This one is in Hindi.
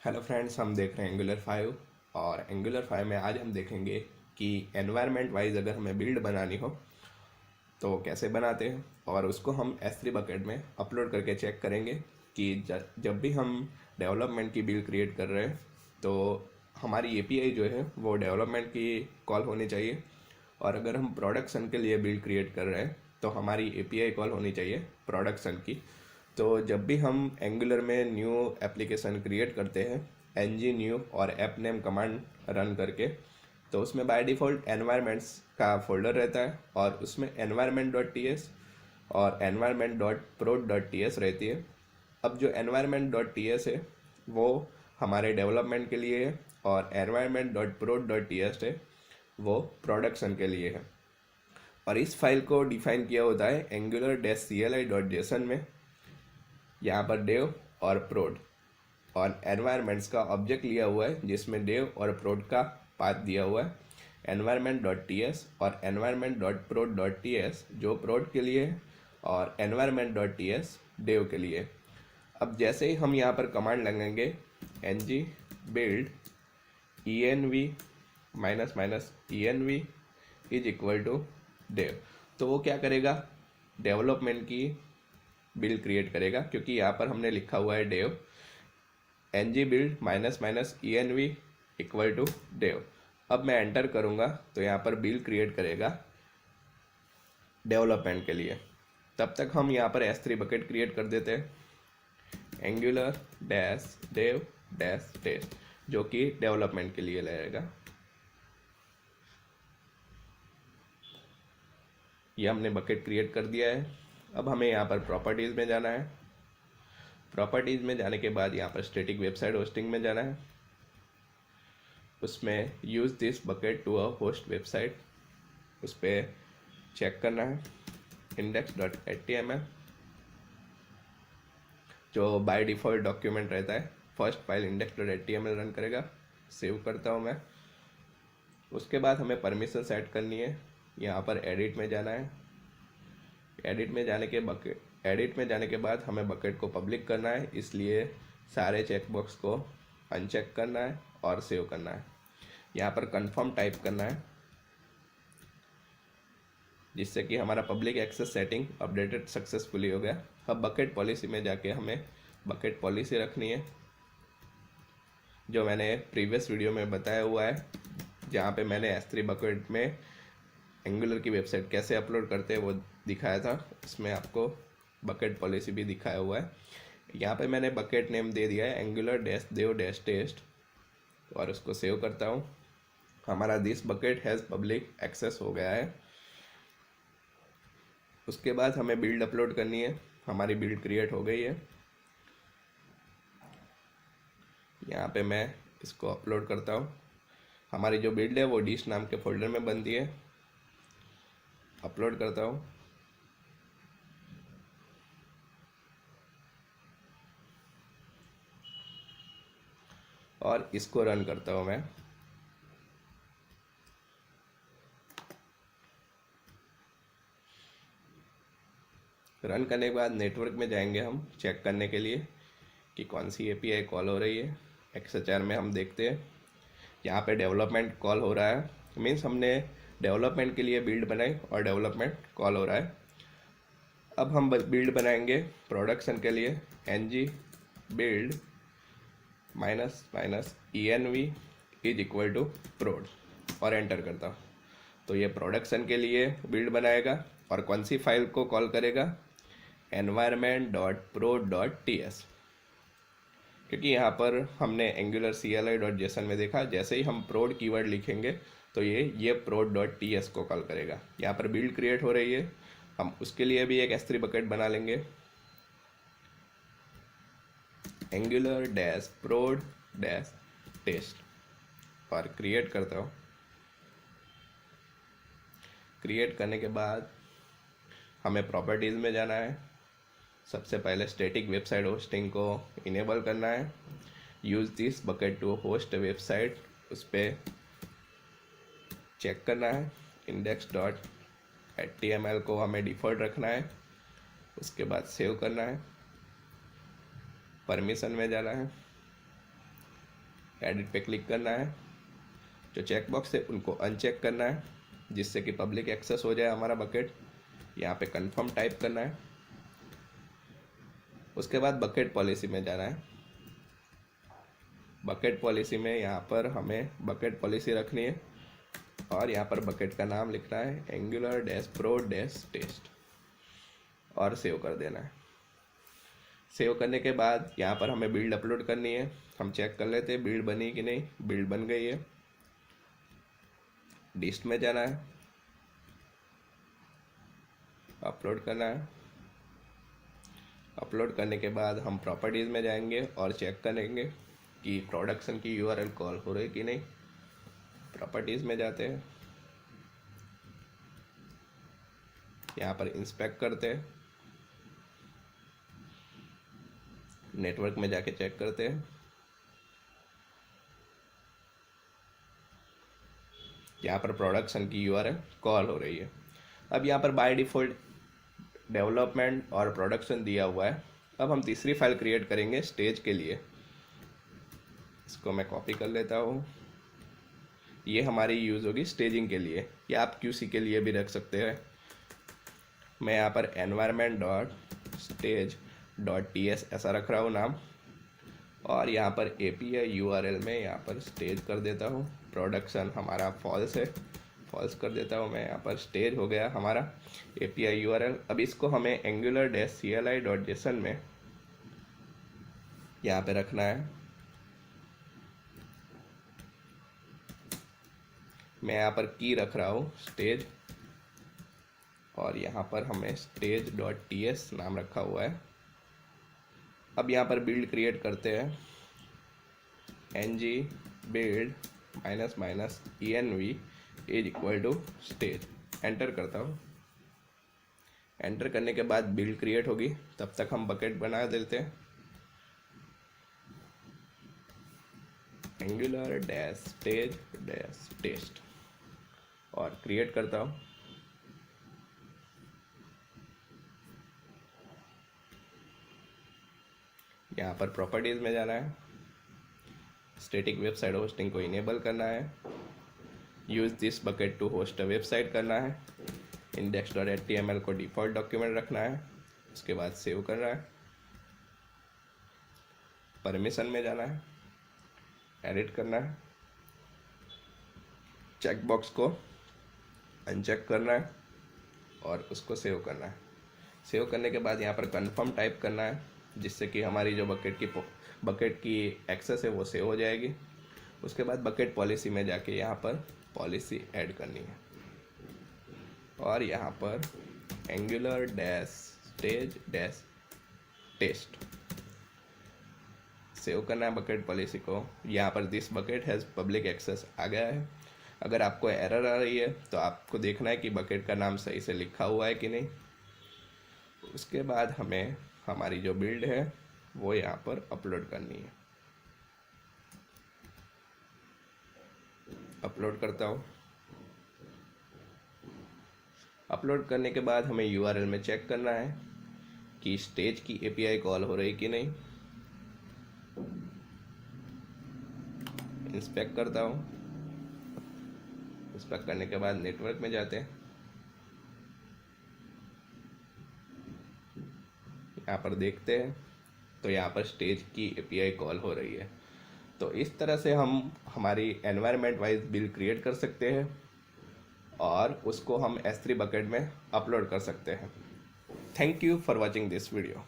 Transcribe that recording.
हेलो फ्रेंड्स, हम देख रहे हैं एंगुलर 5। और एंगुलर 5 में आज हम देखेंगे कि एनवायरनमेंट वाइज अगर हमें बिल्ड बनानी हो तो कैसे बनाते हैं, और उसको हम S3 बकेट में अपलोड करके चेक करेंगे कि जब भी हम डेवलपमेंट की बिल्ड क्रिएट कर रहे हैं तो हमारी API जो है वो डेवलपमेंट की कॉल होनी चाहिए, और अगर हम प्रोडक्शन के लिए बिल्ड क्रिएट कर रहे हैं तो हमारी API कॉल होनी चाहिए प्रोडक्शन की। तो जब भी हम एंगुलर में न्यू एप्लीकेशन क्रिएट करते हैं ng न्यू और ऐप नेम कमांड रन करके, तो उसमें बाय डिफ़ॉल्ट एनवायरमेंट्स का फोल्डर रहता है और उसमें environment.ts और environment.prod.ts रहती है। अब जो environment.ts है वो हमारे डेवलपमेंट के लिए है और environment.prod.ts है वो प्रोडक्शन के लिए है। और इस फाइल को डिफाइन किया होता है angular-cli.json में। यहाँ पर डेव और प्रोड और एनवायरमेंट्स का ऑब्जेक्ट लिया हुआ है जिसमें डेव और प्रोड का पाथ दिया हुआ है environment.ts और environment.prod.ts जो प्रोड के लिए है और environment.ts डेव के लिए। अब जैसे ही हम यहाँ पर कमांड लगाएंगे ng build env -env is equal to dev, तो वो क्या करेगा, डेवलपमेंट की बिल्ड क्रिएट करेगा, क्योंकि यहाँ पर हमने लिखा हुआ है dev ng build -env equal to dev. अब मैं एंटर करूँगा तो यहाँ पर बिल्ड क्रिएट करेगा डेवलपमेंट के लिए। तब तक हम यहाँ पर S3 बकेट क्रिएट कर देते हैं angular-dev-test जो कि डेवलपमेंट के लिए रहेगा। ये हमने बकेट क्रिएट कर दिया है। अब हमें यहाँ पर प्रॉपर्टीज़ में जाना है। प्रॉपर्टीज़ में जाने के बाद यहाँ पर स्टैटिक वेबसाइट होस्टिंग में जाना है। उसमें use this bucket to a host website, उस पर चेक करना है index.html जो बाय डिफ़ॉल्ट डॉक्यूमेंट रहता है। फर्स्ट फाइल index.html रन करेगा। सेव करता हूँ मैं। उसके बाद हमें परमिशन सेट करनी है। यहाँ पर एडिट में जाना है। एडिट में जाने के बाद हमें बकेट को पब्लिक करना है, इसलिए सारे चेकबॉक्स को अनचेक करना है और सेव करना है। यहाँ पर कंफर्म टाइप करना है जिससे कि हमारा public access setting updated successfully हो गया। अब बकेट पॉलिसी में जाके हमें बकेट पॉलिसी रखनी है जो मैंने प्रीवियस वीडियो में बताया हुआ है, जहाँ पे मैंने S3 बकेट में एंगुलर की वेबसाइट कैसे अपलोड करते हैं वो दिखाया था। इसमें आपको बकेट पॉलिसी भी दिखाया हुआ है। यहाँ पे मैंने बकेट नेम दे दिया है angular-dev-test और उसको सेव करता हूँ। हमारा this bucket has public access हो गया है। उसके बाद हमें बिल्ड अपलोड करनी है। हमारी बिल्ड क्रिएट हो गई है। यहाँ पे मैं इसको अपलोड करता हूँ। हमारी जो बिल्ड है वो डिश नाम के फोल्डर में बनती है। अपलोड करता हूँ। और इसको रन करता हूँ मैं। रन करने के बाद नेटवर्क में जाएंगे हम चेक करने के लिए कि कौन सी API कॉल हो रही है। XHR में हम देखते हैं यहाँ पे डेवलपमेंट कॉल हो रहा है, मीन्स हमने डेवलपमेंट के लिए बिल्ड बनाई और डेवलपमेंट कॉल हो रहा है। अब हम बिल्ड बनाएंगे प्रोडक्शन के लिए ng build -env is equal to prod और एंटर करता हूँ। तो ये प्रोडक्शन के लिए बिल्ड बनाएगा और कौन सी फाइल को कॉल करेगा, environment.prod.ts, क्योंकि यहाँ पर हमने angular-cli.json में देखा जैसे ही हम prod कीवर्ड लिखेंगे तो ये prod.ts को कॉल करेगा। यहाँ पर बिल्ड क्रिएट हो रही है। हम उसके लिए भी एक S3 बकेट बना लेंगे angular-prod-test और क्रिएट करता हूँ। क्रिएट करने के बाद हमें प्रॉपर्टीज़ में जाना है। सबसे पहले स्टैटिक वेबसाइट होस्टिंग को इनेबल करना है। Use this bucket to host website, उस पर चेक करना है। index.html को हमें डिफ़ॉल्ट रखना है। उसके बाद सेव करना है। परमिशन में जाना है। एडिट पे क्लिक करना है, जो चेक बॉक्स है उनको अनचेक करना है जिससे कि पब्लिक एक्सेस हो जाए हमारा बकेट। यहाँ पे कंफर्म टाइप करना है। उसके बाद बकेट पॉलिसी में जाना है। बकेट पॉलिसी में यहाँ पर हमें बकेट पॉलिसी रखनी है और यहाँ पर बकेट का नाम लिखना है angular-pro-test और सेव कर देना है। सेव करने के बाद यहाँ पर हमें बिल्ड अपलोड करनी है। हम चेक कर लेते हैं बिल्ड बनी कि नहीं। बिल्ड बन गई है। डिस्ट में जाना है, अपलोड करना है। अपलोड करने के बाद हम प्रॉपर्टीज़ में जाएंगे और चेक करेंगे कि प्रोडक्शन की यूआरएल कॉल हो रही कि नहीं। प्रॉपर्टीज़ में जाते हैं, यहाँ पर इंस्पेक्ट करते हैं, नेटवर्क में जाके चेक करते हैं। यहाँ पर प्रोडक्शन की यूआरएल कॉल हो रही है। अब यहाँ पर बाय डिफ़ॉल्ट डेवलपमेंट और प्रोडक्शन दिया हुआ है। अब हम तीसरी फाइल क्रिएट करेंगे स्टेज के लिए। इसको मैं कॉपी कर लेता हूँ। ये हमारी यूज़ होगी स्टेजिंग के लिए, या आप क्यूसी के लिए भी रख सकते हैं। मैं यहाँ पर environment.stage.ts ऐसा रख रहा हूँ नाम, और यहाँ पर API URL में यहाँ पर स्टेज कर देता हूँ। प्रोडक्शन हमारा फॉल्स है, फॉल्स कर देता हूँ मैं। यहाँ पर स्टेज हो गया हमारा API URL। अब इसको हमें angular-cli.json में यहाँ पे रखना है। मैं यहाँ पर की रख रहा हूँ स्टेज, और यहाँ पर हमें stage.ts नाम रखा हुआ है। अब यहाँ पर बिल्ड क्रिएट करते हैं, ng build --env is equal to stage. Enter करता हूँ। एंटर करने के बाद बिल्ड क्रिएट होगी, तब तक हम बकेट बना देते हैं। angular-stage-test और क्रिएट करता हूँ। यहाँ पर प्रॉपर्टीज़ में जाना है, स्टैटिक वेबसाइट होस्टिंग को इनेबल करना है, use this bucket to host a website करना है, index.html को डिफ़ॉल्ट डॉक्यूमेंट रखना है। उसके बाद सेव करना है। परमिशन में जाना है, एडिट करना है, चेक बॉक्स को अनचेक करना है और उसको सेव करना है। सेव करने के बाद यहाँ पर कंफर्म टाइप करना है जिससे कि हमारी जो बकेट की एक्सेस है वो सेव हो जाएगी। उसके बाद बकेट पॉलिसी में जाके यहाँ पर पॉलिसी ऐड करनी है और यहाँ पर angular-stage-test सेव करना है बकेट पॉलिसी को। यहाँ पर this bucket has public access आ गया है। अगर आपको एरर आ रही है तो आपको देखना है कि बकेट का नाम सही से लिखा हुआ है कि नहीं। उसके बाद हमें हमारी जो बिल्ड है वो यहाँ पर अपलोड करनी है। अपलोड करता हूँ। अपलोड करने के बाद हमें यूआरएल में चेक करना है कि स्टेज की API कॉल हो रही कि नहीं। इंस्पेक्ट करता हूँ। इंस्पेक्ट करने के बाद नेटवर्क में जाते हैं। यहाँ पर देखते हैं तो यहाँ पर स्टेज की API कॉल हो रही है। तो इस तरह से हम हमारी एनवायरनमेंट वाइज बिल्ड क्रिएट कर सकते हैं और उसको हम S3 बकेट में अपलोड कर सकते हैं। Thank you for watching this video.